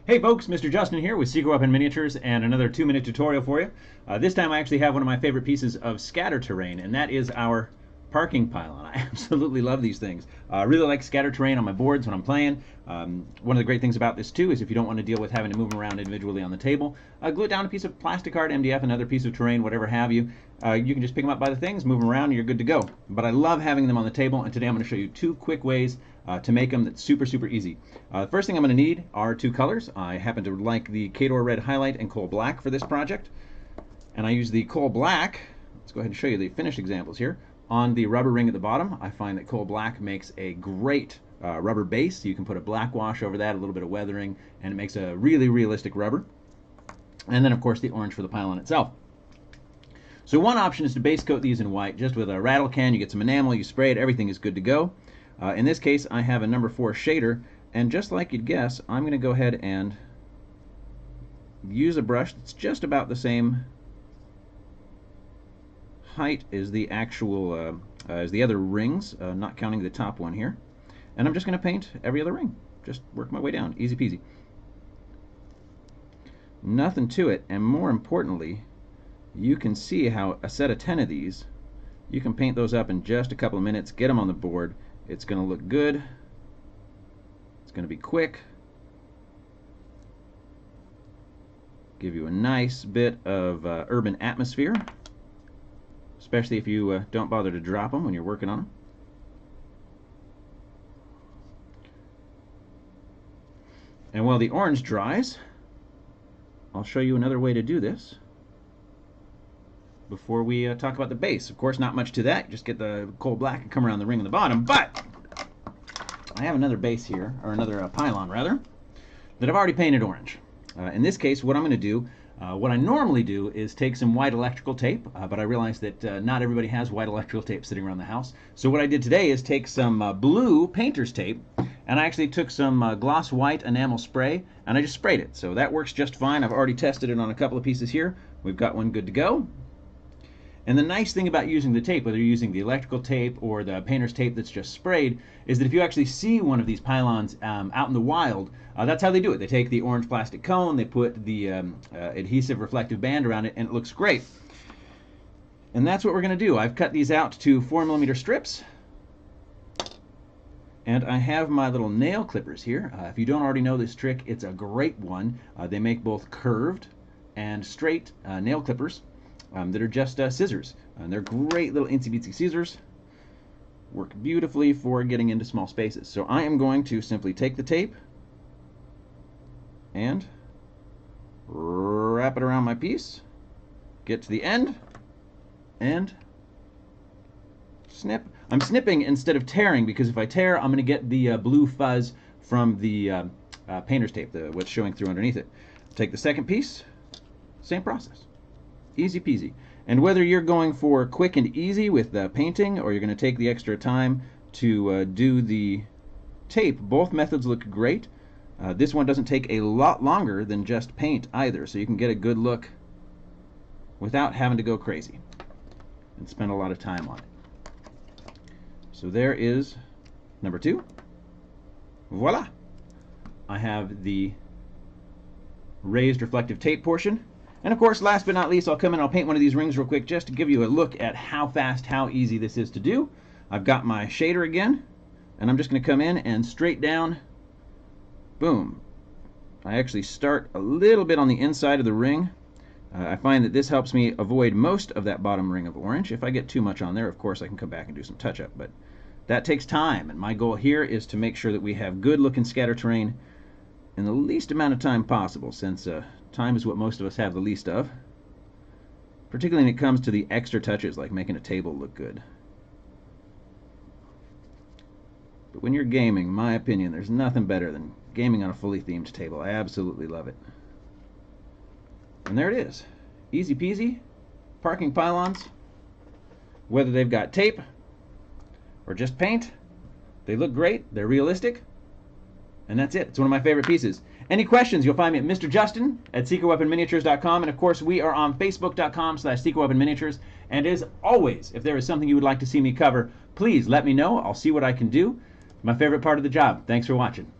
Hey folks, Mr. Justin here with Secret Weapon Miniatures and another 2-minute tutorial for you. This time I actually have one of my favorite pieces of scatter terrain, and that is our parking pylon. I absolutely love these things. I really like scatter terrain on my boards when I'm playing. One of the great things about this too is if you don't want to deal with having to move them around individually on the table, glue it down a piece of plastic art, MDF, another piece of terrain, whatever have you. You can just pick them up by the things, move them around, and you're good to go. But I love having them on the table, and today I'm going to show you 2 quick ways to make them that's super easy. The first thing I'm going to need are 2 colors. I happen to like the Cador Red Highlight and Coal Black for this project. And I use the Coal Black, let's go ahead and show you the finished examples here, on the rubber ring at the bottom. I find that Coal Black makes a great rubber base. You can put a black wash over that, a little bit of weathering, and it makes a really realistic rubber. And then of course the orange for the pylon itself. So one option is to base coat these in white, just with a rattle can. You get some enamel, you spray it, everything is good to go. In this case I have a number 4 shader, and just like you'd guess, I'm going to go ahead and use a brush that's just about the same height as the actual as the other rings, not counting the top one here. And I'm just going to paint every other ring. Just work my way down, easy peasy. Nothing to it, and more importantly, you can see how a set of 10 of these, you can paint those up in just a couple of minutes, get them on the board. It's going to look good. It's going to be quick. Give you a nice bit of urban atmosphere, especially if you don't bother to drop them when you're working on them. And while the orange dries, I'll show you another way to do this before we talk about the base. Of course, not much to that. Just get the Coal Black and come around the ring on the bottom. But I have another base here, or another pylon rather, that I've already painted orange. In this case, what I'm going to do, what I normally do is take some white electrical tape, but I realized that not everybody has white electrical tape sitting around the house. So what I did today is take some blue painter's tape, and I actually took some gloss white enamel spray, and I just sprayed it. So that works just fine. I've already tested it on a couple of pieces here. We've got one good to go. And the nice thing about using the tape, whether you're using the electrical tape or the painter's tape that's just sprayed, is that if you actually see one of these pylons out in the wild, that's how they do it. They take the orange plastic cone, they put the adhesive reflective band around it, and it looks great. And that's what we're going to do. I've cut these out to 4mm strips. And I have my little nail clippers here. If you don't already know this trick, it's a great one. They make both curved and straight nail clippers that are just scissors. And they're great little itsy-bitsy scissors. Work beautifully for getting into small spaces. So I am going to simply take the tape and wrap it around my piece, get to the end, and snip. I'm snipping instead of tearing, because if I tear, I'm going to get the blue fuzz from the painter's tape, what's showing through underneath it. Take the second piece, same process. Easy peasy. And whether you're going for quick and easy with the painting, or you're going to take the extra time to do the tape, both methods look great. This one doesn't take a lot longer than just paint either, so you can get a good look without having to go crazy and spend a lot of time on it. So there is number 2. Voila! I have the raised reflective tape portion. And of course, last but not least, I'll come in, I'll paint one of these rings real quick just to give you a look at how fast, how easy this is to do. I've got my shader again, and I'm just going to come in and straight down, boom. I actually start a little bit on the inside of the ring. I find that this helps me avoid most of that bottom ring of orange. If I get too much on there, of course, I can come back and do some touch-up, but that takes time, and my goal here is to make sure that we have good-looking scatter terrain in the least amount of time possible, since time is what most of us have the least of, particularly when it comes to the extra touches like making a table look good. But when you're gaming, in my opinion, there's nothing better than gaming on a fully themed table. I absolutely love it. And there it is. Easy peasy. Parking pylons. Whether they've got tape or just paint, they look great, they're realistic, and that's it. It's one of my favorite pieces. Any questions, you'll find me at Mr. Justin at secretweaponminiatures.com, and of course we are on facebook.com/secretweaponminiatures. And as always, if there is something you would like to see me cover, please let me know. I'll see what I can do. My favorite part of the job. Thanks for watching.